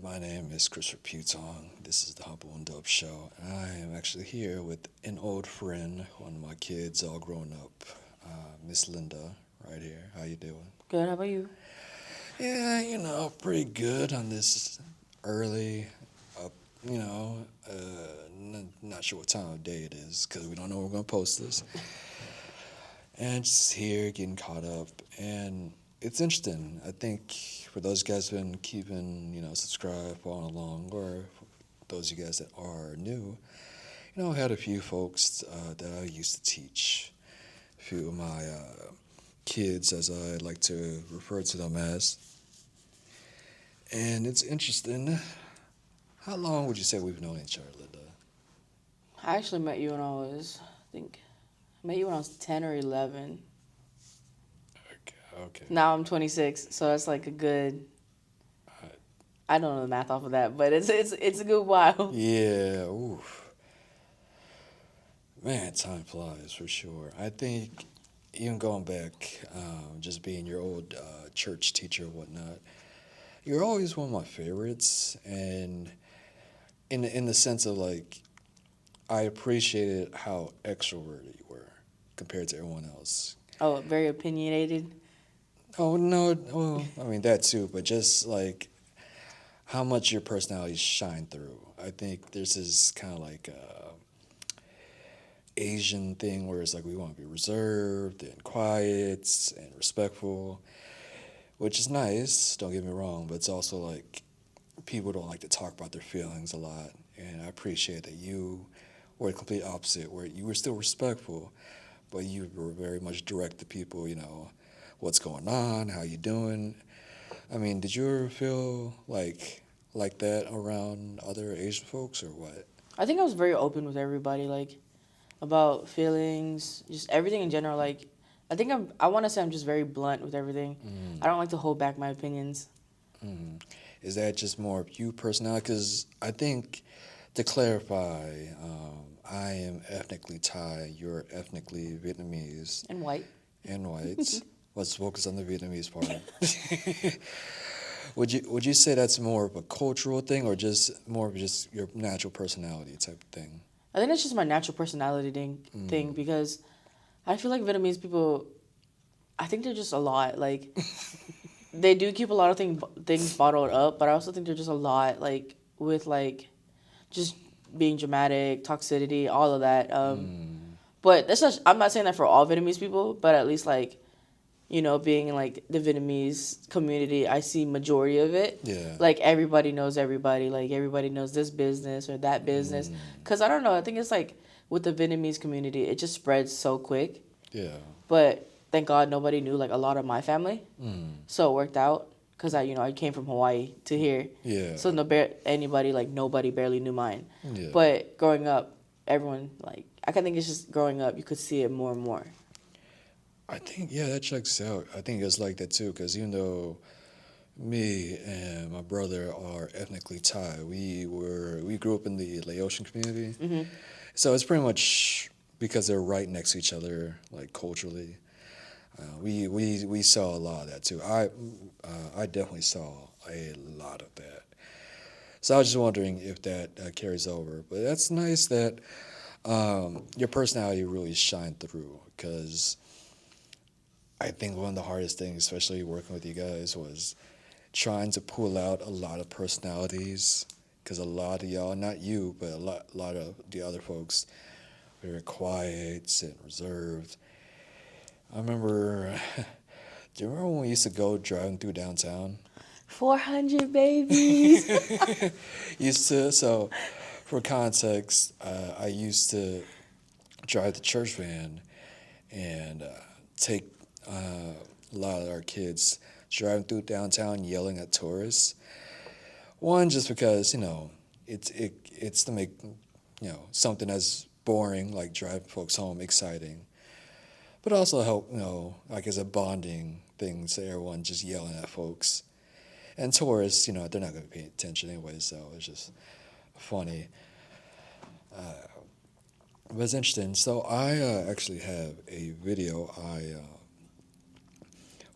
my name is Christopher Putong. This is the Humble and Dope Show. I am actually here with an old friend, one of my kids, all grown up, Miss Lynda, right here. How you doing? Good. How about you? Yeah, pretty good on this early up. Not sure what time of day it is because we don't know when we're gonna post this. And just here getting caught up, and it's interesting. I think for those guys who've been keeping, subscribed, following along, or those of you guys that are new, I had a few folks that I used to teach, a few of my kids, as I like to refer to them as. And it's interesting. How long would you say we've known each other, Linda? I actually met you when I met you when I was 10 or 11. Okay. Now I'm 26, so that's like a good. I don't know the math off of that, but it's a good while. Yeah. Oof. Man, time flies for sure. I think even going back, just being your old church teacher and whatnot, you're always one of my favorites, and in the sense of like, I appreciated how extroverted you were compared to everyone else. Oh, very opinionated. Oh no, well, I mean that too, but just like how much your personality shine through. I think there's this kind of like Asian thing where it's like we want to be reserved and quiet and respectful, which is nice. Don't get me wrong, but it's also like people don't like to talk about their feelings a lot, and I appreciate that you were the complete opposite, where you were still respectful, but you were very much direct to people. What's going on, how you doing. I mean, did you ever feel like that around other Asian folks or what? I think I was very open with everybody, like about feelings, just everything in general. Like, I want to say I'm just very blunt with everything. Mm. I don't like to hold back my opinions. Mm. Is that just more of you personality? Because I think, to clarify, I am ethnically Thai, you're ethnically Vietnamese And white. and white. Let's focus on the Vietnamese part. Would you say that's more of a cultural thing or just more of just your natural personality type of thing? I think that's just my natural personality thing because I feel like Vietnamese people, I think they're just a lot. Like, they do keep a lot of things bottled up, but I also think they're just a lot, like, with, like, just being dramatic, toxicity, all of that. But I'm not saying that for all Vietnamese people, but at least, like, being in, like, the Vietnamese community, I see majority of it. Yeah. Like, everybody knows everybody. Like, everybody knows this business or that business. Because, I don't know, I think it's, like, with the Vietnamese community, it just spreads so quick. Yeah. But thank God nobody knew, like, a lot of my family. So it worked out. Because, I came from Hawaii to here. Yeah. So nobody barely knew mine. Yeah. But growing up, everyone, like, I think it's just growing up, you could see it more and more. I think, yeah, that checks out. I think it's like that too, because even though me and my brother are ethnically Thai, we grew up in the Laotian community, so it's pretty much because they're right next to each other, like culturally. We saw a lot of that too. I definitely saw a lot of that. So I was just wondering if that carries over. But that's nice that your personality really shined through because I think one of the hardest things, especially working with you guys, was trying to pull out a lot of personalities. Because a lot of y'all, not you, but a lot of the other folks, very quiet and reserved. I remember, do you remember when we used to go driving through downtown? 400 babies. So for context, I used to drive the church van and take a lot of our kids driving through downtown yelling at tourists. One, just because, it's to make, something as boring like driving folks home exciting. But also help, like as a bonding thing to everyone just yelling at folks. And tourists, they're not going to pay attention anyway, so it's just funny. But it's interesting. So I actually have a video I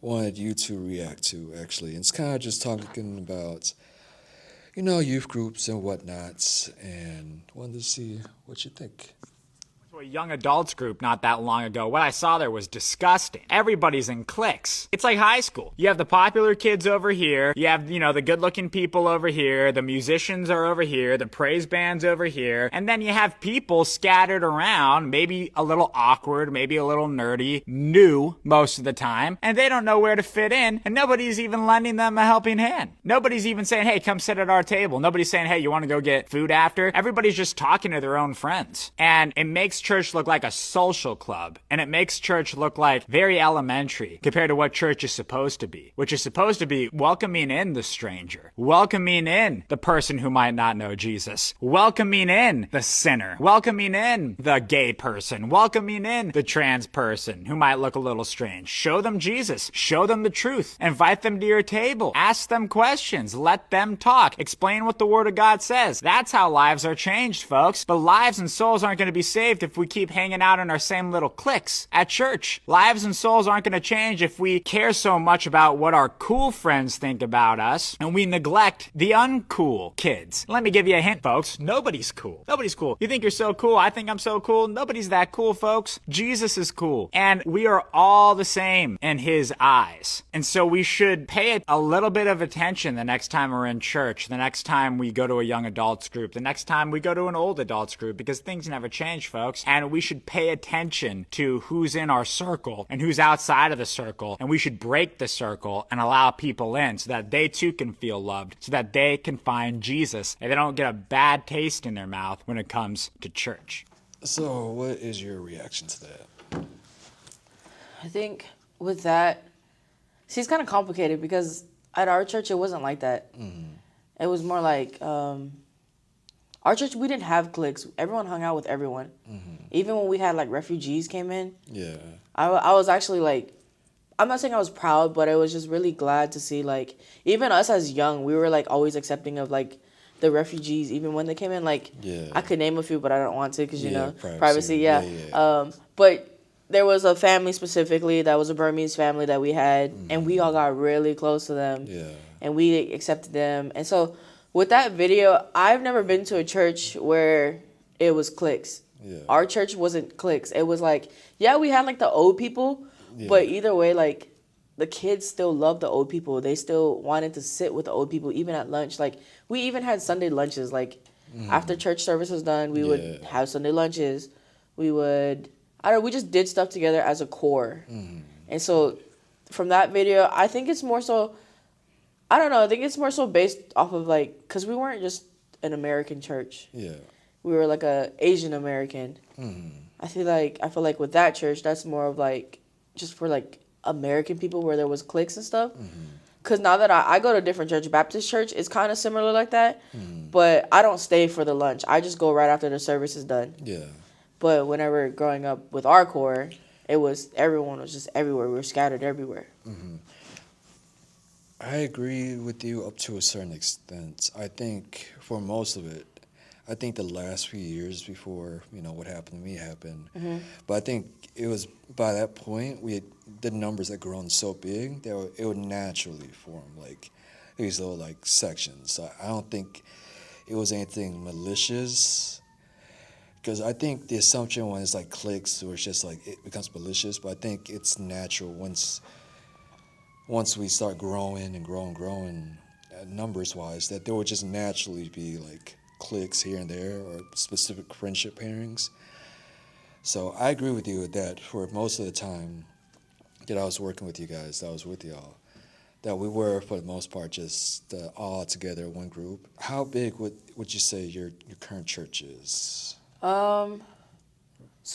wanted you to react to, actually. It's kind of just talking about, youth groups and whatnots, and wanted to see what you think. To a young adults group not that long ago. What I saw there was disgusting. Everybody's in cliques. It's like high school. You have the popular kids over here. You have, the good-looking people over here. The musicians are over here. The praise band's over here. And then you have people scattered around, maybe a little awkward, maybe a little nerdy, new most of the time, and they don't know where to fit in, and nobody's even lending them a helping hand. Nobody's even saying, hey, come sit at our table. Nobody's saying, hey, you want to go get food after? Everybody's just talking to their own friends. And it makes church look like a social club, and it makes church look like very elementary compared to what church is supposed to be, which is supposed to be welcoming in the stranger, welcoming in the person who might not know Jesus, welcoming in the sinner, welcoming in the gay person, welcoming in the trans person who might look a little strange. Show them Jesus, show them the truth, invite them to your table, ask them questions, let them talk, explain what the Word of God says. That's how lives are changed, folks. But lives and souls aren't going to be saved if we keep hanging out in our same little cliques at church. Lives and souls aren't going to change if we care so much about what our cool friends think about us and we neglect the uncool kids. Let me give you a hint, folks. Nobody's cool. Nobody's cool. You think you're so cool? I think I'm so cool. Nobody's that cool, folks. Jesus is cool. And we are all the same in his eyes. And so we should pay a little bit of attention the next time we're in church, the next time we go to a young adults group, the next time we go to an old adults group, because things never change, folks. And we should pay attention to who's in our circle and who's outside of the circle. And we should break the circle and allow people in so that they too can feel loved, so that they can find Jesus and they don't get a bad taste in their mouth when it comes to church. So, what is your reaction to that? I think with that, see, it's kind of complicated because at our church, it wasn't like that. Mm-hmm. It was more like, our church, we didn't have cliques. Everyone hung out with everyone. Mm-hmm. Even when we had, refugees came in. Yeah. I was actually, I'm not saying I was proud, but I was just really glad to see, even us as young, we were, always accepting of, the refugees, even when they came in. Yeah. I could name a few, but I don't want to because, privacy, yeah. But there was a family specifically that was a Burmese family that we had, and we all got really close to them. Yeah. And we accepted them. And so with that video, I've never been to a church where it was cliques. Yeah. Our church wasn't cliques. It was we had the old people, but either way, the kids still loved the old people. They still wanted to sit with the old people, even at lunch. We even had Sunday lunches. After church service was done, we would have Sunday lunches. We just did stuff together as a core. Mm-hmm. And so from that video, I think it's more so, I don't know, I think it's more so based off of because we weren't just an American church. Yeah. We were a Asian American. Mm-hmm. I feel like with that church, that's more of just for American people where there was cliques and stuff. Because now that I go to a different church, Baptist church, it's kind of similar like that. Mm-hmm. But I don't stay for the lunch. I just go right after the service is done. Yeah. But whenever growing up with our core, everyone was just everywhere. We were scattered everywhere. Mm-hmm. I agree with you up to a certain extent. I think for most of it, I think the last few years before, what happened to me happened. Mm-hmm. But I think it was by that point, the numbers had grown so big that it would naturally form these little sections. So I don't think it was anything malicious. Because I think the assumption when it's cliques, or it's just it becomes malicious, but I think it's natural once we start growing and growing numbers-wise, that there would just naturally be cliques here and there or specific friendship pairings. So I agree with you with that. For most of the time that I was working with you guys, that I was with y'all, that we were, for the most part, just all together, one group. How big would you say your current church is? So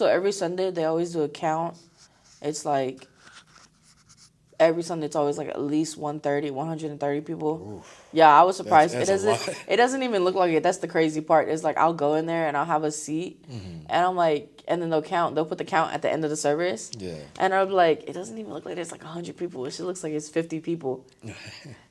every Sunday they always do a count. It's every Sunday it's always at least 130 people. Oof. Yeah, I was surprised. It doesn't even look like it. That's the crazy part. It's I'll go in there and I'll have a seat, and I'm and then they'll put the count at the end of the service. Yeah. And I'll be it doesn't even look like there's 100 people. It just looks like it's 50 people.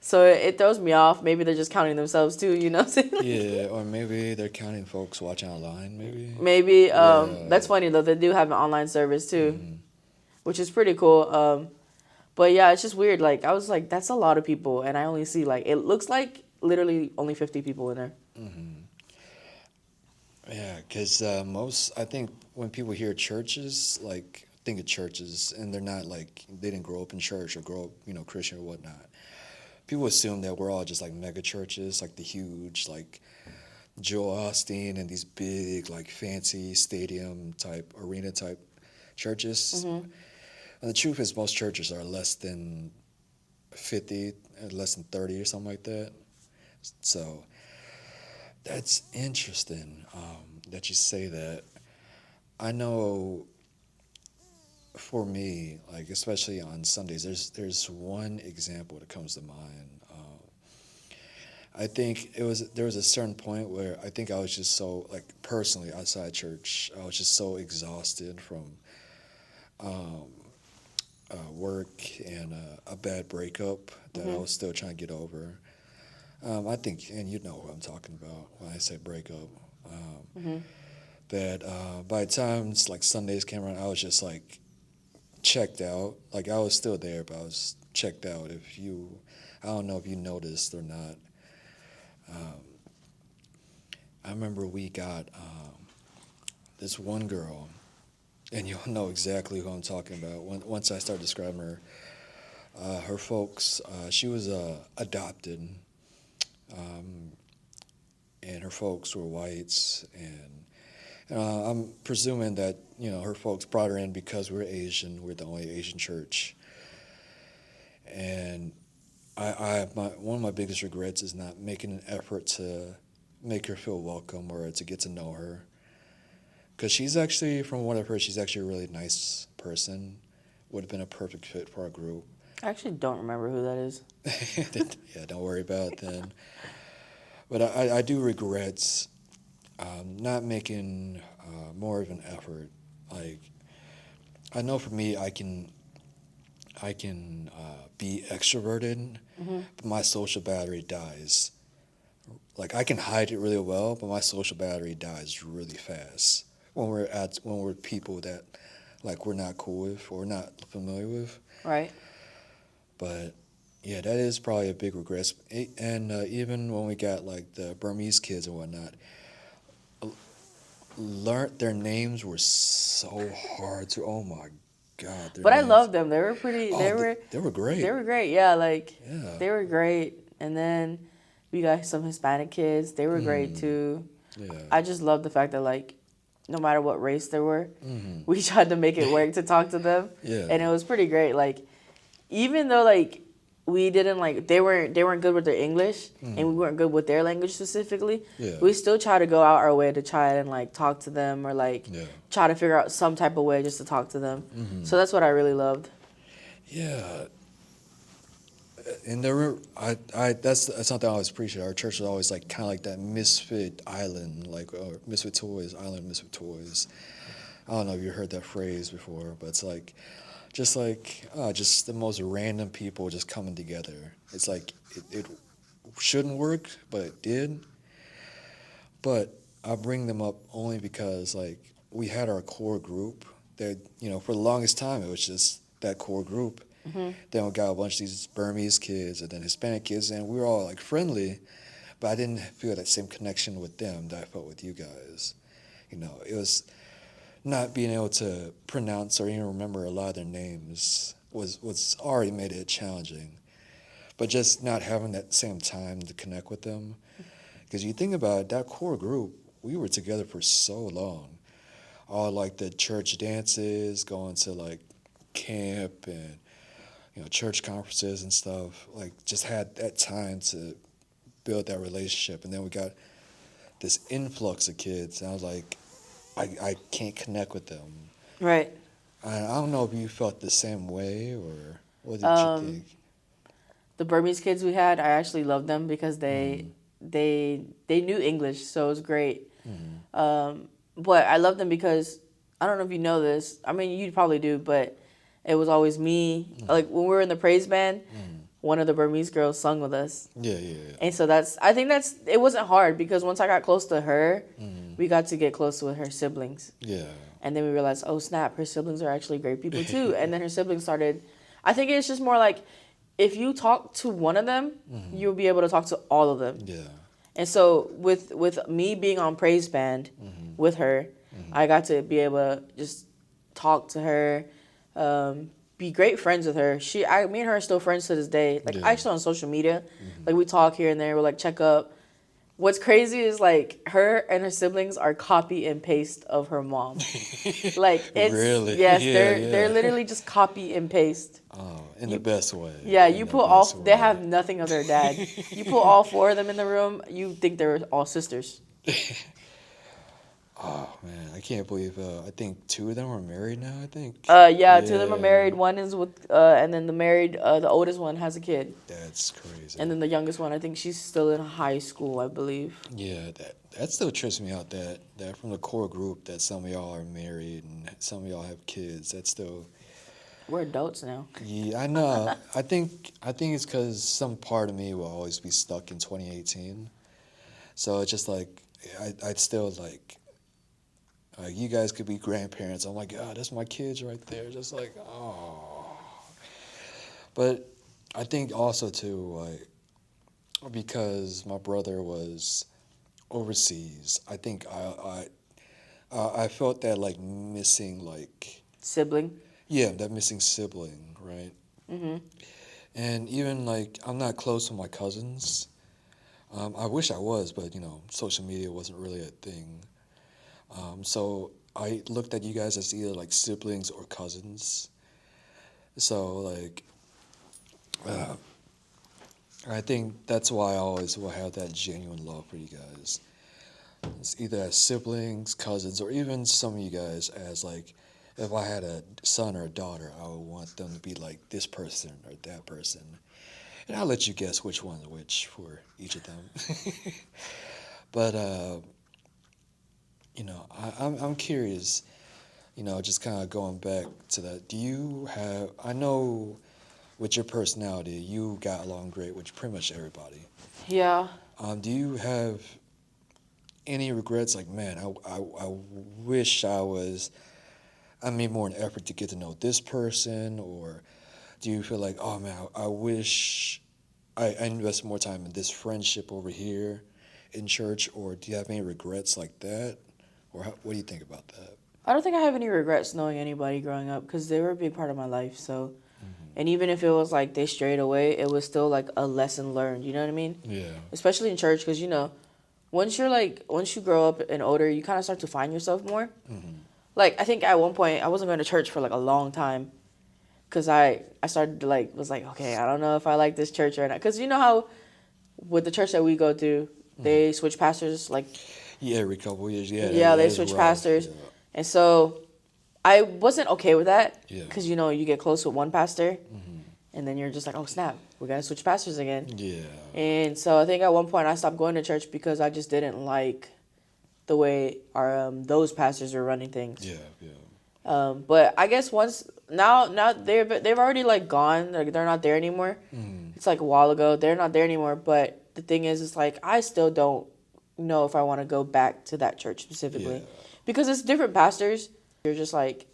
So it throws me off. Maybe they're just counting themselves too, you know what I'm saying? Yeah, or maybe they're counting folks watching online, maybe. Maybe. That's funny though. They do have an online service too, which is pretty cool. But yeah, it's just weird. I was that's a lot of people, and I only see it looks like literally only 50 people in there. Yeah, because I think when people hear churches, like, think of churches, and they're not like, they didn't grow up in church or grow up, Christian or whatnot. People assume that we're all just like mega churches, like the huge, like Joel Osteen and these big, like fancy stadium type, arena type churches. And the truth is, most churches are less than 50, less than 30 or something like that. So that's interesting that you say that. I know for me, like especially on Sundays, there's one example that comes to mind. I think there was a certain point where I think I was just so, like, personally outside church, I was just so exhausted from work and a bad breakup that I was still trying to get over. I think, and you know what I'm talking about when I say breakup. That by the time like Sundays came around, I was just like checked out. Like, I was still there, but I was checked out. I don't know if you noticed or not. I remember we got this one girl, and you'll know exactly who I'm talking about once I start describing her. Her folks, she was adopted, and her folks were whites, and I'm presuming that her folks brought her in because we're Asian. We're the only Asian church, and one of my biggest regrets is not making an effort to make her feel welcome or to get to know her. Because she's actually, from what I've heard, she's actually a really nice person. Would have been a perfect fit for our group. I actually don't remember who that is. Yeah, don't worry about it then. But I do regret not making more of an effort. Like, I know for me, I can be extroverted, but my social battery dies. Like, I can hide it really well, but my social battery dies really fast when we're people that, like, we're not cool with or not familiar with. Right. But yeah, that is probably a big regret. And even when we got like the Burmese kids and whatnot, learned their names were so hard to. Oh my God! But I names. loved them. They were pretty. Oh, they were great. They were great. Yeah, like Yeah. they were great. And then we got some Hispanic kids. They were great too. Yeah. I just love the fact that, like, no matter what race they were, we tried to make it work to talk to them. Yeah. And it was pretty great. Like, even though, like, we didn't, like, they weren't good with their English and we weren't good with their language specifically, Yeah. we still try to go out our way to try and, like, talk to them or, like, Yeah. try to figure out some type of way just to talk to them. So that's what I really loved. Yeah. And that's something I always appreciate. Our church was always like kind of like that misfit island, like misfit toys, island misfit toys. I don't know if you heard that phrase before, but it's like, just the most random people just coming together. It's like it shouldn't work, but it did. But I bring them up only because, like, we had our core group that, for the longest time it was just that core group. Then we got a bunch of these Burmese kids and then Hispanic kids, and we were all like friendly, but I didn't feel that same connection with them that I felt with you guys. It was not being able to pronounce or even remember a lot of their names was already made it challenging. But just not having that same time to connect with them, because you think about it, that core group, we were together for so long. All like the church dances, going to like camp and church conferences and stuff, like just had that time to build that relationship. And then we got this influx of kids, and I was like, I can't connect with them. Right. I don't know if you felt the same way, or what did you think? The Burmese kids we had, I actually loved them because they knew English, so it was great. But I loved them because, I don't know if you know this, I mean, you probably do, but it was always me. Like, when we were in the praise band, one of the Burmese girls sung with us. Yeah. And so it wasn't hard because once I got close to her, we got to get close with her siblings. Yeah. And then we realized, oh snap, her siblings are actually great people too. And then her siblings started, I think it's just more like, if you talk to one of them, you'll be able to talk to all of them. Yeah. And so with me being on praise band with her, I got to be able to just talk to her, be great friends with her. Me and her are still friends to this day. Like Yeah. actually on social media, like we talk here and there. We'll like check up. What's crazy is like her and her siblings are copy and paste of her mom. Like it's Really? yes, Yeah, they're yeah. literally just copy and paste. Oh, in the best way. Yeah, In you the put all best they way. have nothing of their dad. You put all four of them in the room, you think they're all sisters. Oh man, I can't believe. I think two of them are married now. I think. Yeah, two of them are married. One is with and then the oldest one has a kid. That's crazy. And then the youngest one, I think she's still in high school, I believe. Yeah, that still trips me out. That from the core group that some of y'all are married and some of y'all have kids. That's still. We're adults now. Yeah, I know. I think it's because some part of me will always be stuck in 2018. So it's just like I'd still like. You guys could be grandparents. I'm like, God, that's my kids right there. Just like, oh. But I think also too, like, because my brother was overseas, I think I felt that like missing, like, Sibling. yeah, that missing sibling, right? Mm-hmm. And even like I'm not close with my cousins. I wish I was, but social media wasn't really a thing. So I looked at you guys as either like siblings or cousins. So like, I think that's why I always will have that genuine love for you guys. It's either as siblings, cousins, or even some of you guys as like, if I had a son or a daughter, I would want them to be like this person or that person. And I'll let you guess which one's which for each of them. But I'm curious, just kind of going back to that. Do you have, I know with your personality, you got along great with pretty much everybody. Yeah. Do you have any regrets? Like, man, I wish I made more an effort to get to know this person, or do you feel like, oh man, I wish I invested more time in this friendship over here in church, or do you have any regrets like that? Or what do you think about that? I don't think I have any regrets knowing anybody growing up because they were a big part of my life. So, and even if it was like they strayed away, it was still like a lesson learned. You know what I mean? Yeah. Especially in church, because once you grow up and older, you kind of start to find yourself more. Mm-hmm. Like I think at one point I wasn't going to church for like a long time, because I started to was like, okay, I don't know if I like this church or not, because you know how with the church that we go to, they switch pastors like. Yeah, every couple of years. Yeah. Yeah, that they is switch rough. pastors. Yeah. And so I wasn't okay with that Yeah. because, you get close with one pastor Mm-hmm. and then you're just like, oh, snap, we got to switch pastors again. Yeah. And so I think at one point I stopped going to church because I just didn't like the way those pastors were running things. Yeah. Yeah. But I guess now they've already like gone. Like they're not there anymore. Mm-hmm. It's like a while ago. They're not there anymore. But the thing is, it's like I still don't know if I want to go back to that church specifically, Yeah. because it's different pastors. You're just like,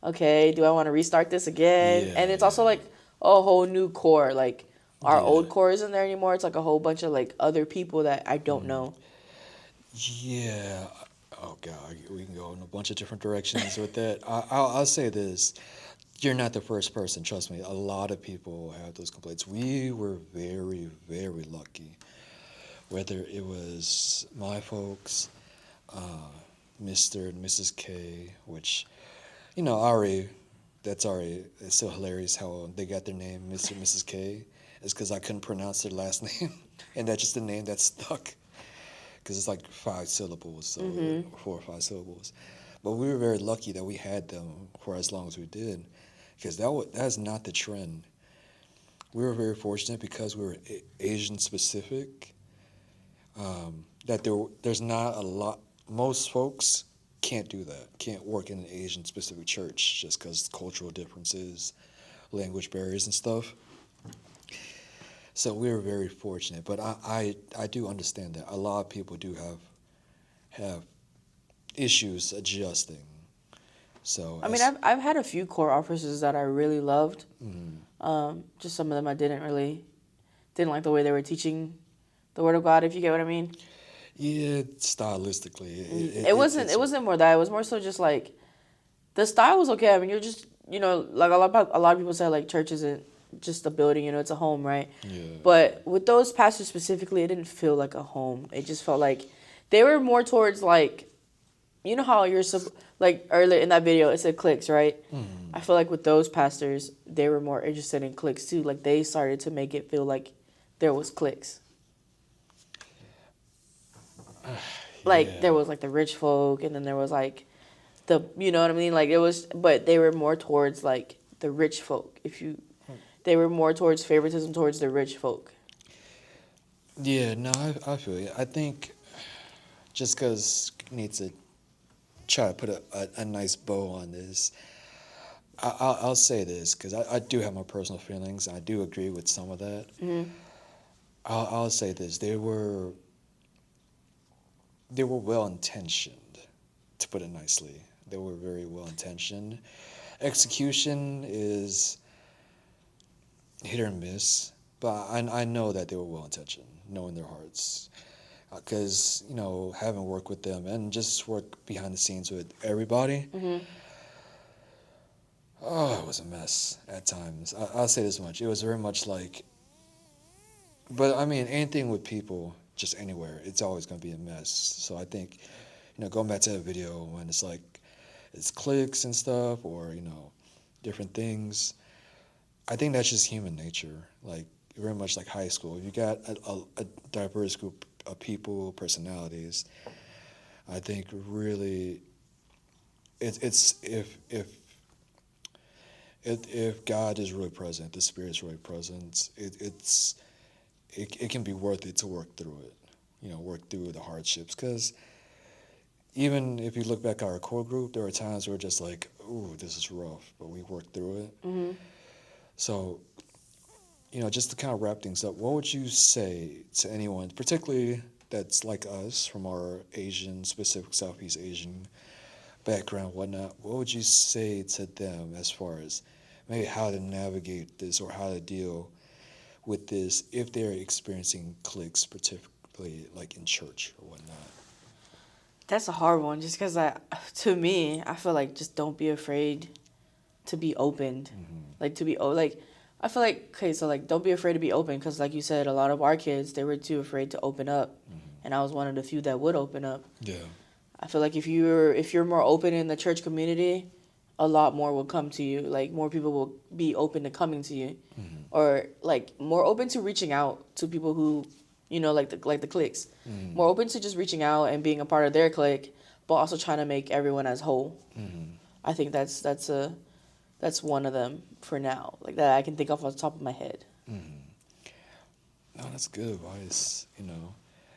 okay, do I want to restart this again? Yeah, And it's also like a whole new core. Like our Yeah. old core isn't there anymore. It's like a whole bunch of like other people that I don't know. Yeah. Oh God, we can go in a bunch of different directions with that. I'll say this: you're not the first person. Trust me. A lot of people have those complaints. We were very, very lucky. Whether it was my folks, Mr. and Mrs. K, which, it's so hilarious how they got their name, Mr. and Mrs. K, is because I couldn't pronounce their last name, and that's just the name that stuck, because it's like 5 syllables, so 4 or 5 syllables. But we were very lucky that we had them for as long as we did, because that's not the trend. We were very fortunate because we were Asian specific. That there's not a lot. Most folks can't do that. Can't work in an Asian specific church just because cultural differences, language barriers, and stuff. So we were very fortunate. But I do understand that a lot of people do have issues adjusting. So I mean, I've had a few core officers that I really loved. Just some of them I didn't like the way they were teaching the Word of God, if you get what I mean. yeah, stylistically, It wasn't more that. It was more so just like the style was okay. I mean, you're just like a lot of people say like church isn't just a building. It's a home, right? Yeah. But with those pastors specifically, it didn't feel like a home. It just felt like they were more towards like, how like earlier in that video it said cliques, right? I feel like with those pastors, they were more interested in cliques too. Like they started to make it feel like there was cliques. Like there was like the rich folk, and then there was like you know what I mean? Like it was, but they were more towards like the rich folk. They were more towards favoritism towards the rich folk. Yeah, no, I feel you. I think just because need to try to put a nice bow on this, I'll say this because I do have my personal feelings. I do agree with some of that. I'll say this: they were well intentioned, to put it nicely. They were very well intentioned. Execution is hit or miss, but I know that they were well intentioned, knowing their hearts. Because, having worked with them and just work behind the scenes with everybody, oh, it was a mess at times. I'll say this much. It was very much like, but I mean, anything with people, just anywhere, it's always going to be a mess. So I think, going back to that video when it's like, it's cliques and stuff or, different things, I think that's just human nature. Like, very much like high school. If you got a diverse group of people, personalities, I think really it's if God is really present, the Spirit is really present, it can be worth it to work through it, work through the hardships. Because even if you look back at our core group, there were times where we're just like, ooh, this is rough, but we worked through it. So, just to kind of wrap things up, what would you say to anyone, particularly that's like us from our Asian, specific Southeast Asian background, whatnot, what would you say to them as far as maybe how to navigate this or how to deal with this if they're experiencing cliques, particularly like in church or whatnot? That's a hard one, just because to me, I feel like just don't be afraid to be opened. Like I feel like, okay, so like don't be afraid to be open, because like you said, a lot of our kids, they were too afraid to open up, and I was one of the few that would open up. Yeah. I feel like if you're more open in the church community, a lot more will come to you. Like more people will be open to coming to you, or like more open to reaching out to people who, like the cliques. More open to just reaching out and being a part of their clique, but also trying to make everyone as whole. I think that's one of them for now, like that I can think of off the top of my head. No, that's good advice.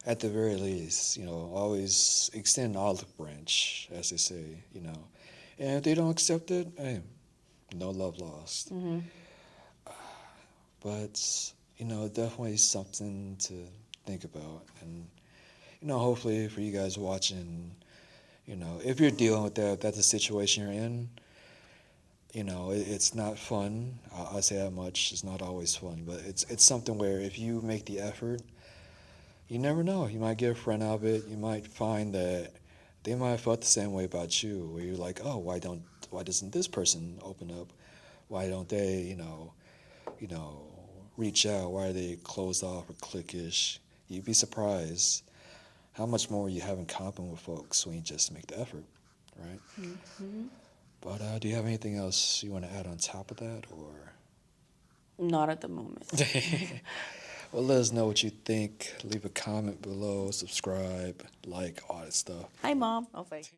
At the very least, always extend an olive branch, as they say. And if they don't accept it, hey, no love lost. But definitely something to think about, and hopefully for you guys watching, if you're dealing with that, if that's the situation you're in. It's not fun. I'll say that much. It's not always fun, but it's something where if you make the effort, you never know. You might get a friend out of it. You might find that they might have felt the same way about you, where you're like, oh, why doesn't this person open up? Why don't they, reach out? Why are they closed off or cliquish? You'd be surprised how much more you have in common with folks when you just make the effort, right? But do you have anything else you want to add on top of that, or? Not at the moment. Well, let us know what you think. Leave a comment below, subscribe, like, all that stuff. Hi, Mom. Oh, thanks.